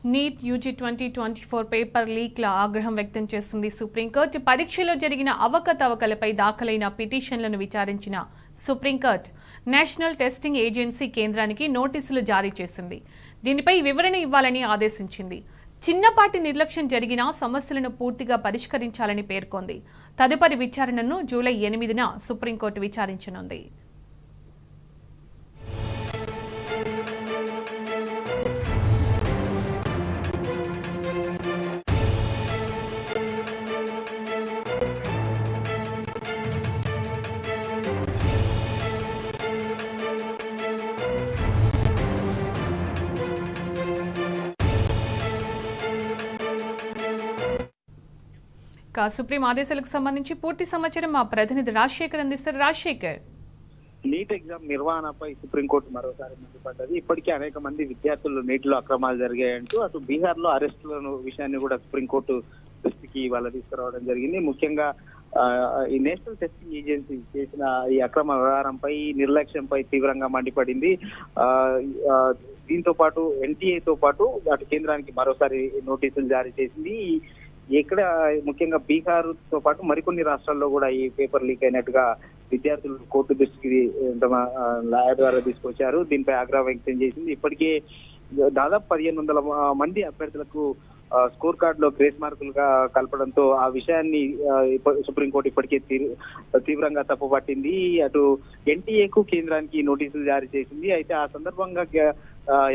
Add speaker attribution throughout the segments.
Speaker 1: NEET UG 2024 paper లీక్ల ఆగ్రహం వ్యక్తం చేసింది సుప్రీంకోర్టు. పరీక్షలో జరిగిన అవకతవకలపై దాఖలైన పిటిషన్లను విచారించిన సుప్రీంకోర్టు నేషనల్ టెస్టింగ్ ఏజెన్సీ కేంద్రానికి నోటీసులు జారీ చేసింది. దీనిపై వివరణ ఇవ్వాలని ఆదేశించింది. చిన్నపాటి నిర్లక్ష్యం జరిగినా సమస్యలను పూర్తిగా పరిష్కరించాలని పేర్కొంది. తదుపరి విచారణను జూలై 8న సుప్రీంకోర్టు విచారించనుంది. సుప్రీం ఆదేశాలకు సంబంధించి పూర్తి సమాచారం మా ప్రతినిధి రాజశేఖర్ అందిస్తారు. రాజశేఖర్,
Speaker 2: నీట్ ఎగ్జామ్ నిర్వహణపై సుప్రీంకోర్టు మరోసారి మండిపడ్డది. ఇప్పటికే అనేక మంది విద్యార్థులు నీటిలో అక్రమాలు జరిగాయంటూ అటు బీహార్ లో అరెస్టులను విషయాన్ని కూడా సుప్రీంకోర్టు దృష్టికి వాళ్ళ తీసుకురావడం జరిగింది. ముఖ్యంగా ఈ నేషనల్ టెస్టింగ్ ఏజెన్సీ చేసిన ఈ అక్రమ వ్యవహారంపై నిర్లక్ష్యంపై తీవ్రంగా మండిపడింది. దీంతో పాటు ఎన్టీఏతో పాటు అటు కేంద్రానికి మరోసారి నోటీసులు జారీ చేసింది. ఇక్కడ ముఖ్యంగా బీహార్ తో పాటు మరికొన్ని రాష్ట్రాల్లో కూడా ఈ పేపర్ లీక్ అయినట్టుగా విద్యార్థులు కోర్టు దృష్టికి తమ లాయర్ ద్వారా తీసుకొచ్చారు. దీనిపై ఆగ్రహం వ్యక్తం చేసింది. ఇప్పటికే దాదాపు 1500 మంది అభ్యర్థులకు స్కోర్ కార్డ్ లో గ్రేస్ మార్కులుగా కలపడంతో ఆ విషయాన్ని సుప్రీంకోర్టు ఇప్పటికే తీవ్రంగా తప్పుపట్టింది. అటు ఎన్టీఏకు కేంద్రానికి నోటీసులు జారీ చేసింది. అయితే ఆ సందర్భంగా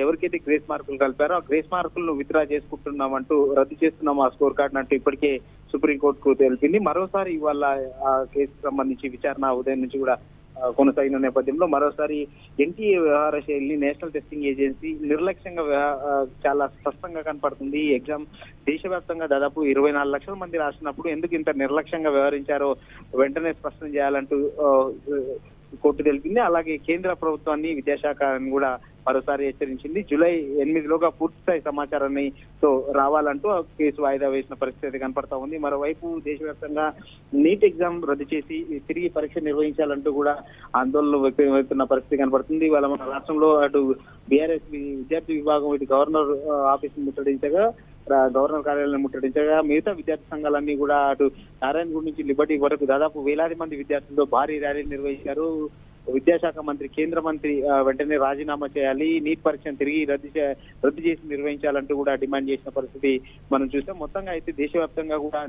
Speaker 2: ఎవరికైతే గ్రేస్ మార్కులు కలిపారో ఆ గ్రేస్ మార్కులను విత్డ్రా చేసుకుంటున్నామంటూ రద్దు చేస్తున్నాం ఆ స్కోర్ కార్డు అంటూ ఇప్పటికే సుప్రీంకోర్టుకు తెలిపింది. మరోసారి ఇవాళ ఆ కేసుకు సంబంధించి విచారణ ఉదయం నుంచి కూడా కొనసాగిన నేపథ్యంలో మరోసారి ఎన్టీఏ వ్యవహార శైలిని నేషనల్ టెస్టింగ్ ఏజెన్సీ నిర్లక్ష్యంగా చాలా స్పష్టంగా కనపడుతుంది. ఈ ఎగ్జామ్ దేశవ్యాప్తంగా దాదాపు 24 లక్షల మంది రాసినప్పుడు ఎందుకు ఇంత నిర్లక్ష్యంగా వ్యవహరించారో వెంటనే స్పష్టం చేయాలంటూ కోర్టు తెలిపింది. అలాగే కేంద్ర ప్రభుత్వాన్ని విద్యాశాఖని కూడా మరోసారి హెచ్చరించింది. జూలై 8లోగా పూర్తిస్థాయి సమాచారాన్ని రావాలంటూ కేసు వాయిదా వేసిన పరిస్థితి కనపడతా ఉంది. మరోవైపు దేశవ్యాప్తంగా నీట్ ఎగ్జామ్ రద్దు చేసి తిరిగి పరీక్ష నిర్వహించాలంటూ కూడా ఆందోళనలు వ్యక్తమవుతున్న పరిస్థితి కనపడుతుంది. వాళ్ళ మన రాష్ట్రంలో అటు బీఆర్ఎస్ విద్యార్థి విభాగం ఇటు గవర్నర్ ఆఫీసును ముట్టడించగా గవర్నర్ కార్యాలయం ముట్టడించగా మిగతా విద్యార్థి సంఘాలన్నీ కూడా అటు నారాయణగూడ నుంచి లిబర్టీ వరకు దాదాపు వేలాది మంది విద్యార్థులతో భారీ ర్యాలీలు నిర్వహించారు. విద్యాశాఖ మంత్రి కేంద్ర మంత్రి వెంటనే రాజీనామా చేయాలి, నీట్ పరీక్షను తిరిగి రద్దు చేసి నిర్వహించాలంటూ కూడా డిమాండ్ చేసిన పరిస్థితి మనం చూసాం. మొత్తంగా అయితే దేశవ్యాప్తంగా కూడా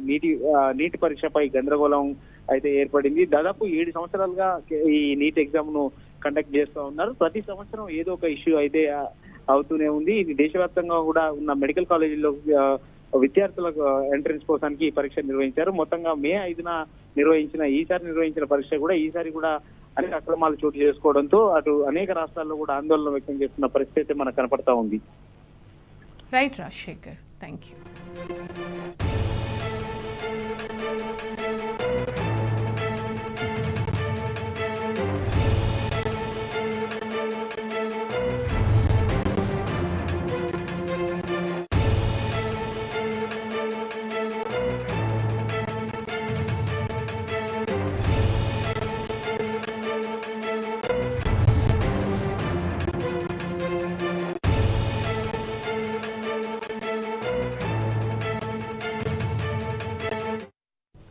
Speaker 2: నీటి పరీక్షపై గందరగోళం అయితే ఏర్పడింది. దాదాపు 7 సంవత్సరాలుగా ఈ నీట్ ఎగ్జామ్ ను కండక్ట్ చేస్తూ ఉన్నారు. ప్రతి సంవత్సరం ఏదో ఒక ఇష్యూ అయితే అవుతూనే ఉంది. ఇది దేశవ్యాప్తంగా కూడా ఉన్న మెడికల్ కాలేజీల్లో విద్యార్థులకు ఎంట్రన్స్ కోసానికి ఈ పరీక్ష నిర్వహించారు. మొత్తంగా మే 5న నిర్వహించిన పరీక్ష కూడా ఈసారి కూడా అనేక అక్రమాలు చోటు చేసుకోవడంతో అటు అనేక రాష్ట్రాల్లో కూడా ఆందోళన వ్యక్తం చేస్తున్న పరిస్థితి మనకు కనపడతా ఉంది.
Speaker 1: Right Rajasekhar, thank you.